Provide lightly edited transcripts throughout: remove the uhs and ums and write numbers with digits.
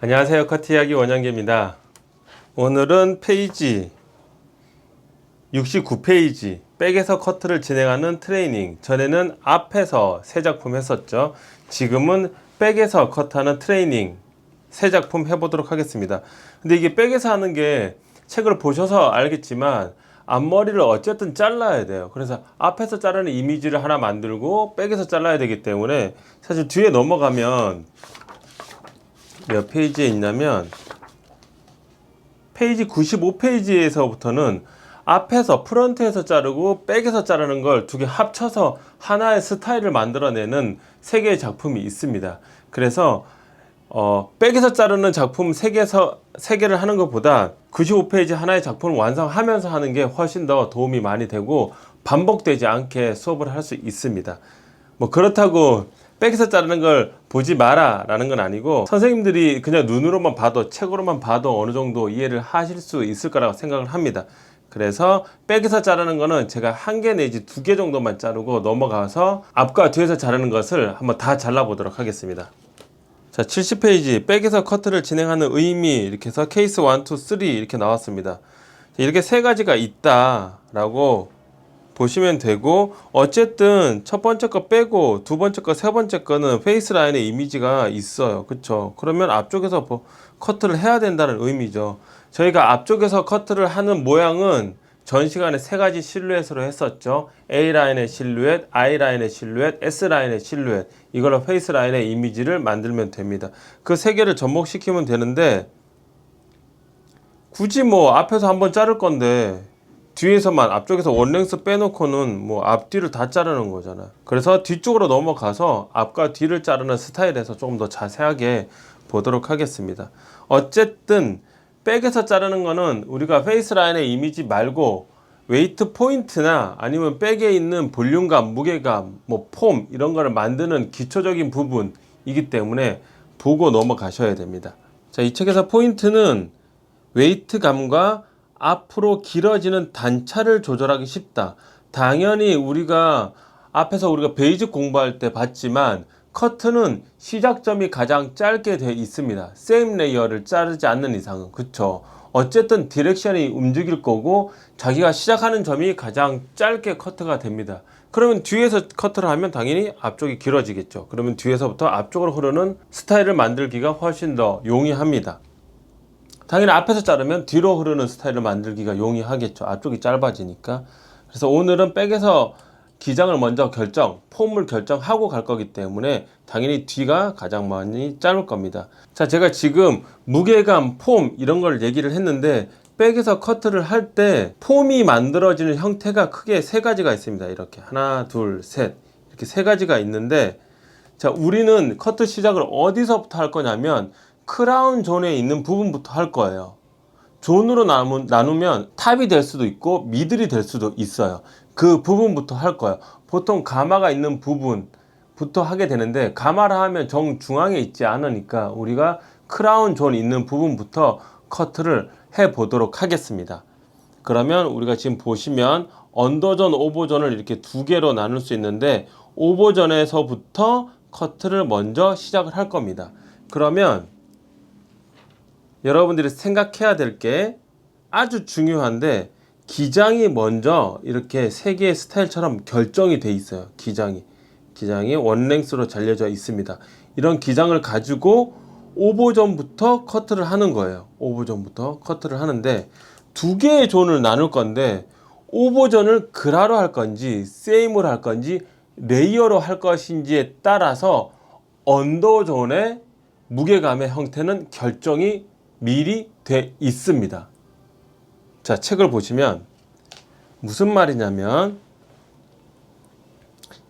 안녕하세요. 커트 이야기 원영계입니다. 오늘은 페이지 69페이지 백에서 커트를 진행하는 트레이닝. 전에는 앞에서 세 작품 했었죠. 지금은 백에서 커트하는 트레이닝 세 작품 해보도록 하겠습니다. 근데 이게 백에서 하는 게 책을 보셔서 알겠지만 앞머리를 어쨌든 잘라야 돼요. 그래서 앞에서 자르는 이미지를 하나 만들고 백에서 잘라야 되기 때문에 사실 뒤에 넘어가면 몇 페이지에 있냐면 페이지 95페이지에서부터는 앞에서 프런트에서 자르고 백에서 자르는 걸 두 개 합쳐서 하나의 스타일을 만들어내는 세 개의 작품이 있습니다. 그래서 백에서 자르는 작품 세 개를 하는 것보다 95페이지 하나의 작품을 완성하면서 하는 게 훨씬 더 도움이 많이 되고 반복되지 않게 수업을 할 수 있습니다. 뭐 그렇다고 백에서 자르는 걸 보지 마라 라는 건 아니고, 선생님들이 그냥 눈으로만 봐도 책으로만 봐도 어느 정도 이해를 하실 수 있을 거라고 생각을 합니다. 그래서 백에서 자르는 거는 제가 한 개 내지 두 개 정도만 자르고 넘어가서 앞과 뒤에서 자르는 것을 한번 다 잘라 보도록 하겠습니다. 자, 70페이지 백에서 커트를 진행하는 의미, 이렇게 해서 케이스 1, 2, 3 이렇게 나왔습니다. 이렇게 세 가지가 있다 라고 보시면 되고, 어쨌든 첫 번째 거 빼고 두 번째 거, 세 번째 거는 페이스 라인에 이미지가 있어요. 그쵸? 그러면 앞쪽에서 커트를 해야 된다는 의미죠. 저희가 앞쪽에서 커트를 하는 모양은 전 시간에 세 가지 실루엣으로 했었죠. A라인의 실루엣, I라인의 실루엣, S라인의 실루엣. 이걸로 페이스 라인의 이미지를 만들면 됩니다. 그 세 개를 접목시키면 되는데, 굳이 뭐 앞에서 한번 자를 건데 뒤에서만, 앞쪽에서 원랭스 빼놓고는 뭐 앞뒤를 다 자르는 거잖아. 그래서 뒤쪽으로 넘어가서 앞과 뒤를 자르는 스타일에서 조금 더 자세하게 보도록 하겠습니다. 어쨌든 백에서 자르는 거는 우리가 페이스 라인의 이미지 말고 웨이트 포인트나 아니면 백에 있는 볼륨감, 무게감, 뭐 폼 이런 거를 만드는 기초적인 부분이기 때문에 보고 넘어가셔야 됩니다. 자, 이 책에서 포인트는 웨이트감과 앞으로 길어지는 단차를 조절하기 쉽다. 당연히 앞에서 우리가 베이직 공부할 때 봤지만 커트는 시작점이 가장 짧게 되어 있습니다. 세임 레이어를 자르지 않는 이상은. 그쵸? 어쨌든 디렉션이 움직일 거고 자기가 시작하는 점이 가장 짧게 커트가 됩니다. 그러면 뒤에서 커트를 하면 당연히 앞쪽이 길어지겠죠. 그러면 뒤에서부터 앞쪽으로 흐르는 스타일을 만들기가 훨씬 더 용이합니다. 당연히 앞에서 자르면 뒤로 흐르는 스타일을 만들기가 용이하겠죠. 앞쪽이 짧아지니까. 그래서 오늘은 백에서 기장을 먼저 폼을 결정하고 갈 거기 때문에 당연히 뒤가 가장 많이 짧을 겁니다. 자, 제가 지금 무게감, 폼 이런 걸 얘기를 했는데, 백에서 커트를 할 때 폼이 만들어지는 형태가 크게 세 가지가 있습니다. 이렇게 하나, 둘, 셋 이렇게 세 가지가 있는데, 자, 우리는 커트 시작을 어디서부터 할 거냐면 크라운 존에 있는 부분부터 할 거예요. 존으로 나누면 탑이 될 수도 있고 미들이 될 수도 있어요. 그 부분부터 할 거예요. 보통 가마가 있는 부분부터 하게 되는데, 가마라 하면 정중앙에 있지 않으니까 우리가 크라운 존 있는 부분부터 커트를 해 보도록 하겠습니다. 그러면 우리가 지금 보시면 언더존, 오버존을 이렇게 두 개로 나눌 수 있는데, 오버존에서부터 커트를 먼저 시작을 할 겁니다. 그러면 여러분들이 생각해야 될 게 아주 중요한데, 기장이 먼저 이렇게 세 개의 스타일처럼 결정이 돼 있어요. 기장이 원랭스로 잘려져 있습니다. 이런 기장을 가지고 오버존부터 커트를 하는 거예요. 오버존부터 커트를 하는데 두 개의 존을 나눌 건데, 오버존을 그라로 할 건지 세임으로 할 건지 레이어로 할 것인지에 따라서 언더존의 무게감의 형태는 결정이 미리 돼 있습니다. 자, 책을 보시면 무슨 말이냐면,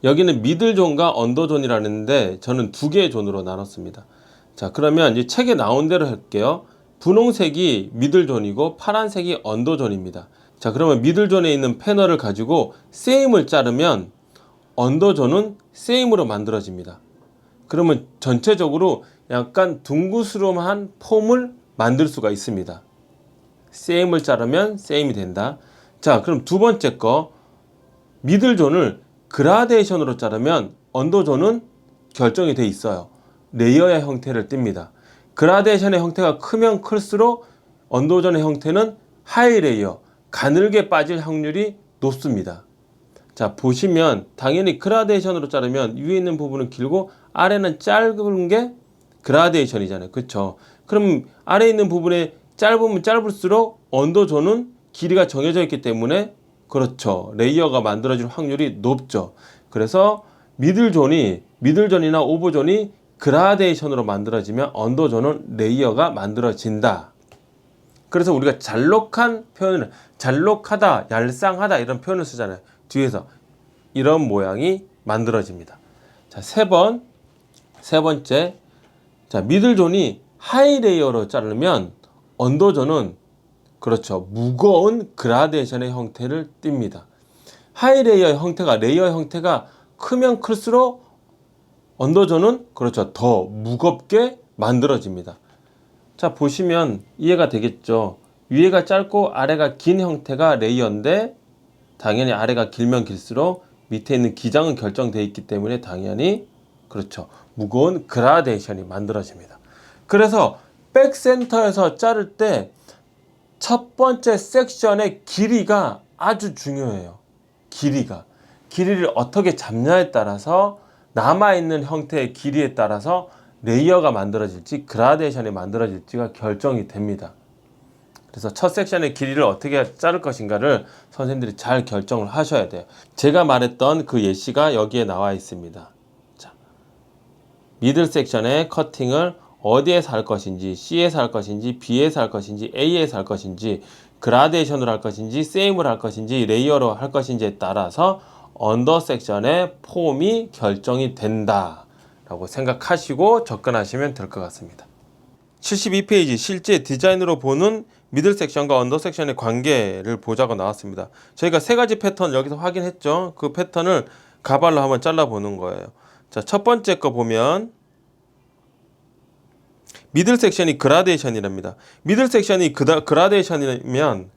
여기는 미들존과 언더존이라는데 저는 두 개의 존으로 나눴습니다. 자, 그러면 이제 책에 나온 대로 할게요. 분홍색이 미들존이고 파란색이 언더존입니다. 자, 그러면 미들존에 있는 패널을 가지고 세임을 자르면 언더존은 세임으로 만들어집니다. 그러면 전체적으로 약간 둥그스름한 폼을 만들 수가 있습니다. 세임을 자르면 세임이 된다. 자, 그럼 두 번째 거, 미들존을 그라데이션으로 자르면 언더존은 결정이 돼 있어요. 레이어의 형태를 띱니다. 그라데이션의 형태가 크면 클수록 언더존의 형태는 하이 레이어, 가늘게 빠질 확률이 높습니다. 자, 보시면 당연히 그라데이션으로 자르면 위에 있는 부분은 길고 아래는 짧은 게 그라데이션이잖아요. 그쵸? 그럼 아래 있는 부분에 짧으면 짧을수록 언더존은 길이가 정해져 있기 때문에 그렇죠. 레이어가 만들어질 확률이 높죠. 그래서 미들존이나 오버존이 그라데이션으로 만들어지면 언더존은 레이어가 만들어진다. 그래서 우리가 잘록한 표현을 잘록하다, 얄쌍하다 이런 표현을 쓰잖아요. 뒤에서 이런 모양이 만들어집니다. 자, 세 번째. 자, 미들존이 하이 레이어로 자르면 언더존은 그렇죠. 무거운 그라데이션의 형태를 띱니다. 하이 레이어 형태가 레이어 형태가 크면 클수록 언더존은 그렇죠. 더 무겁게 만들어집니다. 자, 보시면 이해가 되겠죠. 위에가 짧고 아래가 긴 형태가 레이어인데 당연히 아래가 길면 길수록 밑에 있는 기장은 결정되어 있기 때문에 당연히 그렇죠. 무거운 그라데이션이 만들어집니다. 그래서 백센터에서 자를 때 첫 번째 섹션의 길이가 아주 중요해요. 길이를 어떻게 잡냐에 따라서 남아있는 형태의 길이에 따라서 레이어가 만들어질지 그라데이션이 만들어질지가 결정이 됩니다. 그래서 첫 섹션의 길이를 어떻게 자를 것인가를 선생님들이 잘 결정을 하셔야 돼요. 제가 말했던 그 예시가 여기에 나와 있습니다. 자, 미들 섹션의 커팅을 어디에서 할 것인지, C에서 할 것인지, B에서 할 것인지, A에서 할 것인지, 그라데이션으로 할 것인지, 세임으로 할 것인지, 레이어로 할 것인지에 따라서 언더 섹션의 폼이 결정이 된다 라고 생각하시고 접근하시면 될 것 같습니다. 72페이지 실제 디자인으로 보는 미들 섹션과 언더 섹션의 관계를 보자고 나왔습니다. 저희가 세 가지 패턴 여기서 확인했죠. 그 패턴을 가발로 한번 잘라보는 거예요. 자, 첫 번째 거 보면 미들 섹션이 그라데이션이랍니다. 미들 섹션이 그라데이션이면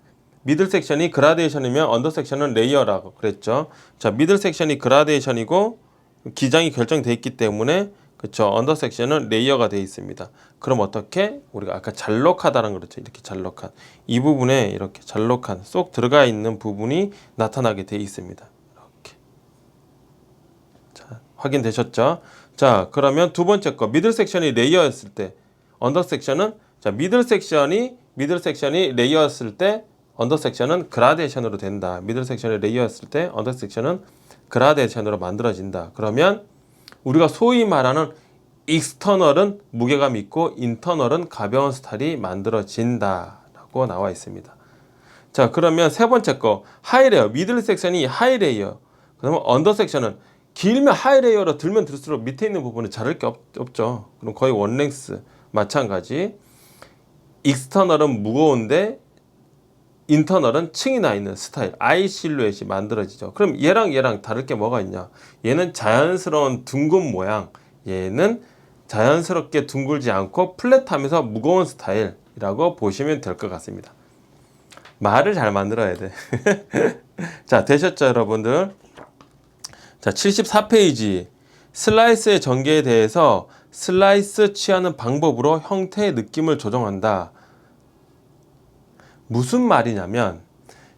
언더 섹션은 레이어라고 그랬죠. 자, 미들 섹션이 그라데이션이고 기장이 결정되어 있기 때문에 그렇죠. 언더 섹션은 레이어가 되어 있습니다. 그럼 어떻게? 우리가 아까 잘록하다는 그랬죠. 이렇게 잘록한 이 부분에 이렇게 잘록한 쏙 들어가 있는 부분이 나타나게 되어 있습니다. 이렇게. 자, 확인되셨죠? 자, 그러면 두 번째 거 미들 섹션이 레이어였을 때 언더 섹션은 자, 미들 섹션이 레이어였을 때 언더 섹션은 그라데이션으로 된다. 미들 섹션이 레이어였을 때 언더 섹션은 그라데이션으로 만들어진다. 그러면 우리가 소위 말하는 익스터널은 무게감 있고 인터널은 가벼운 스타일이 만들어진다 라고 나와 있습니다. 자, 그러면 세 번째 거 하이레이어, 미들 섹션이 하이레이어. 그러면 언더 섹션은 길면 하이레이어로 들면 들수록 밑에 있는 부분은 자를 게 없죠. 그럼 거의 원랭스 마찬가지. 익스터널은 무거운데 인터널은 층이 나 있는 스타일, I 실루엣이 만들어지죠. 그럼 얘랑 다를 게 뭐가 있냐? 얘는 자연스러운 둥근 모양, 얘는 자연스럽게 둥글지 않고 플랫하면서 무거운 스타일이라고 보시면 될 것 같습니다. 말을 잘 만들어야 돼. 자, 되셨죠, 여러분들? 자, 74페이지. 슬라이스의 전개에 대해서 슬라이스 취하는 방법으로 형태의 느낌을 조정한다. 무슨 말이냐면,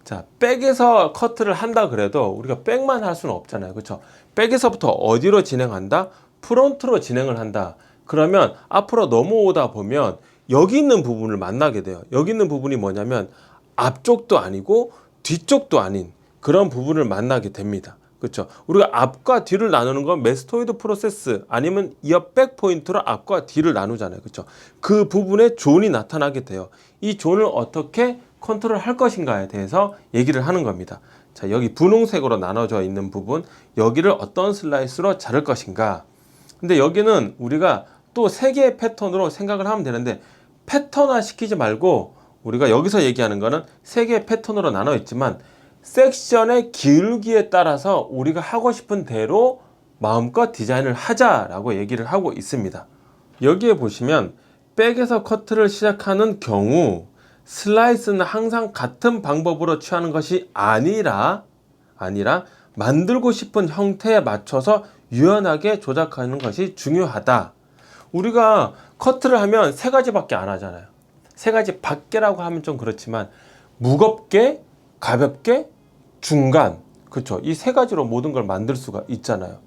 자, 백에서 커트를 한다 그래도 우리가 백만 할 수는 없잖아요. 그렇죠? 백에서부터 어디로 진행한다? 프론트로 진행을 한다. 그러면 앞으로 넘어오다 보면 여기 있는 부분을 만나게 돼요. 여기 있는 부분이 뭐냐면 앞쪽도 아니고 뒤쪽도 아닌 그런 부분을 만나게 됩니다. 그렇죠? 우리가 앞과 뒤를 나누는 건 메스토이드 프로세스 아니면 이어 백 포인트로 앞과 뒤를 나누잖아요. 그렇죠? 그 부분에 존이 나타나게 돼요. 이 존을 어떻게 컨트롤 할 것인가에 대해서 얘기를 하는 겁니다. 자, 여기 분홍색으로 나눠져 있는 부분, 여기를 어떤 슬라이스로 자를 것인가. 근데 여기는 우리가 또 세 개의 패턴으로 생각을 하면 되는데 패턴화 시키지 말고 우리가 여기서 얘기하는 거는 세 개의 패턴으로 나눠 있지만 섹션의 기울기에 따라서 우리가 하고 싶은 대로 마음껏 디자인을 하자라고 얘기를 하고 있습니다. 여기에 보시면 백에서 커트를 시작하는 경우 슬라이스는 항상 같은 방법으로 취하는 것이 아니라 만들고 싶은 형태에 맞춰서 유연하게 조작하는 것이 중요하다. 우리가 커트를 하면 세 가지밖에 안 하잖아요. 세 가지 밖에라고 하면 좀 그렇지만 무겁게, 가볍게, 중간, 그렇죠? 이 세 가지로 모든 걸 만들 수가 있잖아요.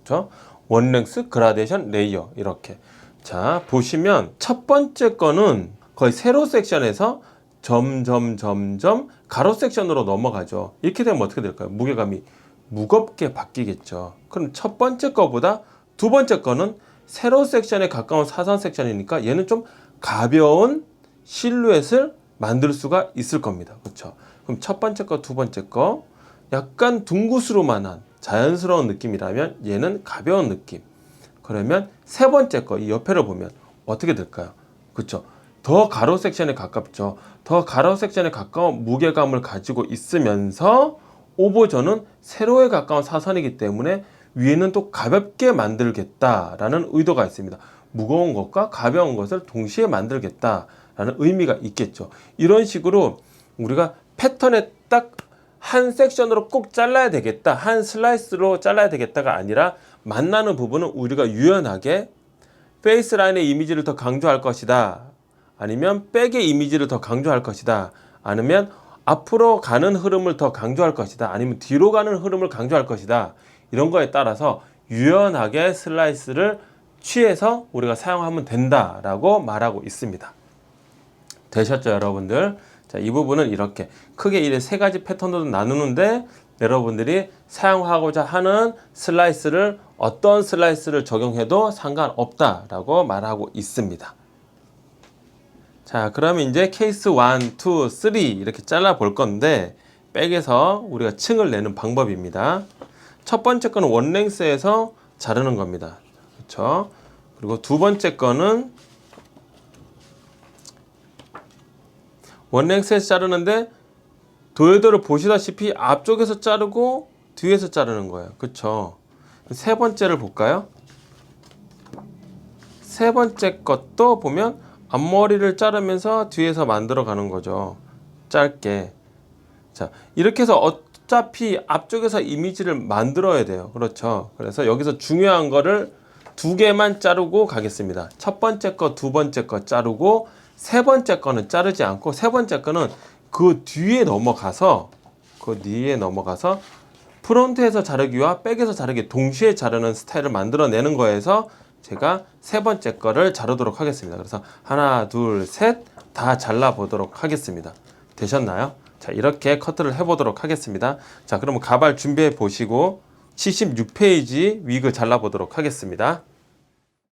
그렇죠? 원랭스, 그라데이션, 레이어 이렇게. 자, 보시면 첫 번째 거는 거의 세로 섹션에서 점점 가로 섹션으로 넘어가죠. 이렇게 되면 어떻게 될까요? 무게감이 무겁게 바뀌겠죠. 그럼 첫 번째 거보다 두 번째 거는 세로 섹션에 가까운 사선 섹션이니까 얘는 좀 가벼운 실루엣을 만들 수가 있을 겁니다. 그렇죠? 그럼 첫 번째 거, 두 번째 거 약간 둥구스름한 자연스러운 느낌이라면 얘는 가벼운 느낌. 그러면 세 번째 거, 이 옆에를 보면 어떻게 될까요? 그렇죠? 더 가로 섹션에 가깝죠. 더 가로 섹션에 가까운 무게감을 가지고 있으면서 오버전은 세로에 가까운 사선이기 때문에 위에는 또 가볍게 만들겠다라는 의도가 있습니다. 무거운 것과 가벼운 것을 동시에 만들겠다라는 의미가 있겠죠. 이런 식으로 우리가 패턴에 딱 한 섹션으로 꼭 잘라야 되겠다, 한 슬라이스로 잘라야 되겠다가 아니라 만나는 부분은 우리가 유연하게 페이스 라인의 이미지를 더 강조할 것이다, 아니면 백의 이미지를 더 강조할 것이다, 아니면 앞으로 가는 흐름을 더 강조할 것이다, 아니면 뒤로 가는 흐름을 강조할 것이다, 이런 거에 따라서 유연하게 슬라이스를 취해서 우리가 사용하면 된다라고 말하고 있습니다. 되셨죠, 여러분들? 자, 이 부분은 이렇게 크게 이 세 가지 패턴으로 나누는데 여러분들이 사용하고자 하는 슬라이스를 어떤 슬라이스를 적용해도 상관없다라고 말하고 있습니다. 자, 그러면 이제 케이스 1, 2, 3 이렇게 잘라 볼 건데 백에서 우리가 층을 내는 방법입니다. 첫 번째 거는 원랭스에서 자르는 겁니다. 그렇죠? 그리고 두 번째 거는 원랭스에서 자르는데 도요도를 보시다시피 앞쪽에서 자르고 뒤에서 자르는 거예요. 그쵸? 세 번째를 볼까요? 세 번째 것도 보면 앞머리를 자르면서 뒤에서 만들어 가는 거죠. 짧게. 자, 이렇게 해서 어차피 앞쪽에서 이미지를 만들어야 돼요. 그렇죠? 그래서 여기서 중요한 거를 두 개만 자르고 가겠습니다. 첫 번째 거, 두 번째 거 자르고 세 번째 거는 자르지 않고 세 번째 거는 그 뒤에 넘어가서 프론트에서 자르기와 백에서 자르기 동시에 자르는 스타일을 만들어내는 거에서 제가 세 번째 거를 자르도록 하겠습니다. 그래서 하나, 둘, 셋 다 잘라보도록 하겠습니다. 되셨나요? 자, 이렇게 커트를 해보도록 하겠습니다. 자, 그러면 가발 준비해 보시고 76페이지 위그 잘라보도록 하겠습니다.